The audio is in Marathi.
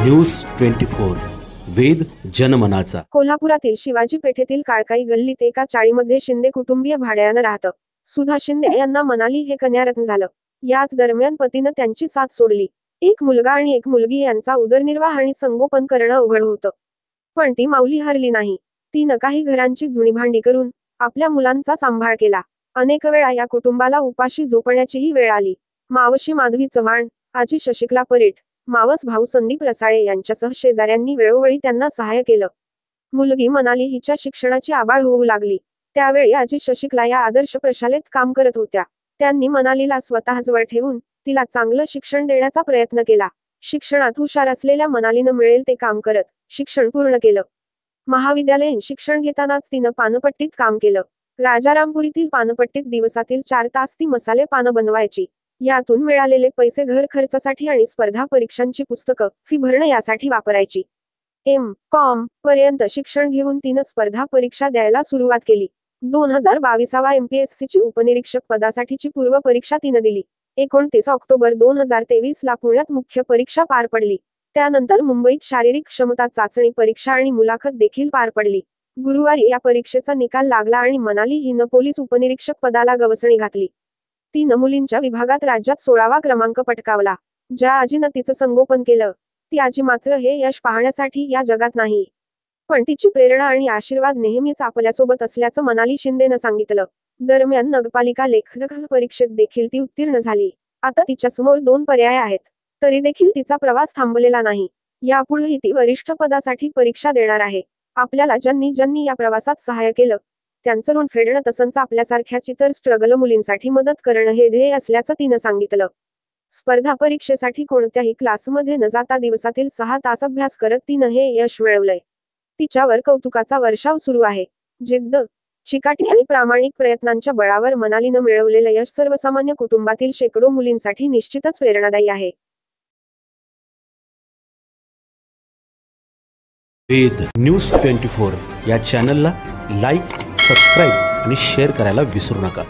न्यूज 24 वेद जनमनाचा। कोल्हापुरातील शिवाजी पेठेतील काळकाई गल्लीत एका चाळीमध्ये शिंदे कुटुंबीय भाड्यानं राहतं। सुधा शिंदे यांना मनाली हे कन्यारत्न झालं। याच दरम्यान पतीनं त्यांची साथ सोडली। एक मुलगा आणि एक मुलगी यांचा उदरनिर्वाह आणि संगोपन करणं अवघड होतं। पण ती माऊली हरली नाही। तिनं काही घरांची धुणीभांडी करून आपल्या मुलांचा सांभाळ केला। अनेक वेळा या कुटुंबाला उपाशी झोपण्याचीही वेळ आली। मावशी माधवी चव्हाण, आजी शशिकला परेट, मावस भाऊ संदीप रसाळे यांच्यासह शेजाऱ्यांनी वेळोवेळी त्यांना सहाय्य केलं। मुलगी मनाली हिच्या शिक्षणाची आबाळ होऊ लागली। त्यावेळी आजी शशिकला या आदर्श प्रशालेत काम करत होत्या। त्यांनी मनालीला स्वतःजवळ ठेवून तिला चांगलं शिक्षण देण्याचा प्रयत्न केला। शिक्षणात हुशार असलेल्या मनालीनं मिळेल ते काम करत शिक्षण पूर्ण केलं। महाविद्यालयीन शिक्षण घेतानाच तिनं पानपट्टीत काम केलं। राजारामपुरीतील पानपट्टीत दिवसातील 4 तास ती मसाले पानं बनवायची। यातून मिळालेले पैसे घर खर्चासाठी आणि स्पर्धा परीक्षांची पुस्तकं, फी भरणं यासाठी वापरायची। M.Com पर्यंत शिक्षण घेऊन तिनं स्पर्धा परीक्षा द्यायला सुरुवात केली। 2022 MPSCची उपनिरीक्षक पदासाठीची पूर्व परीक्षा तिनं दिली। 29 ऑक्टोबर 2023 ला पुण्यात मुख्य परीक्षा पार पडली। त्यानंतर मुंबईत शारीरिक क्षमता चाचणी परीक्षा आणि मुलाखत देखील पार पडली। गुरुवारी या परीक्षेचा निकाल लागला आणि मनाली हिनं पोलीस उपनिरीक्षक पदाला गवसणी घातली। तिनं मुलींच्या विभागात राज्यात 16वा क्रमांक पटकावला। ज्या आजीनं तिचं संगोपन केलं, ती आजी मात्र हे यश पाहण्यासाठी या जगात नाही। पण तिची प्रेरणा आणि आशीर्वाद नेहमीच आपल्यासोबत असल्याचं मनाली शिंदेनं सांगितलं। दरम्यान नगरपालिका लेखक परीक्षेत देखील ती उत्तीर्ण झाली। आता तिच्यासमोर 2 पर्याय आहेत। तरी देखील तिचा प्रवास थांबलेला नाही। यापुढेही ती वरिष्ठ पदासाठी परीक्षा देणार आहे। आपल्याला ज्यांनी या प्रवासात सहाय्य केलं त्यांचं ऋण फेडणं, तसंच आपल्यासारख्याची तर स्ट्रगल मुलींसाठी मदत करणं हे ध्येय असल्याचं तिनं सांगितलं। स्पर्धा परीक्षेसाठी कोणत्याही क्लासमध्ये न जाता दिवसातील 6 तास अभ्यास करत तिनं हे यश मिळवलंय। तिच्यावर कौतुकाचा वर्षाव सुरू आहे। जिद्द, चिकाटी आणि प्रामाणिक प्रयत्नांच्या बळावर मनालीनं मिळवलेलं यश सर्वसामान्य कुटुंबातील शेकडो मुलींसाठी निश्चितच प्रेरणादायी आहे। वेद न्यूज 24 या चॅनलला लाईक, सबस्क्राईब आणि शेअर करायला विसरू नका।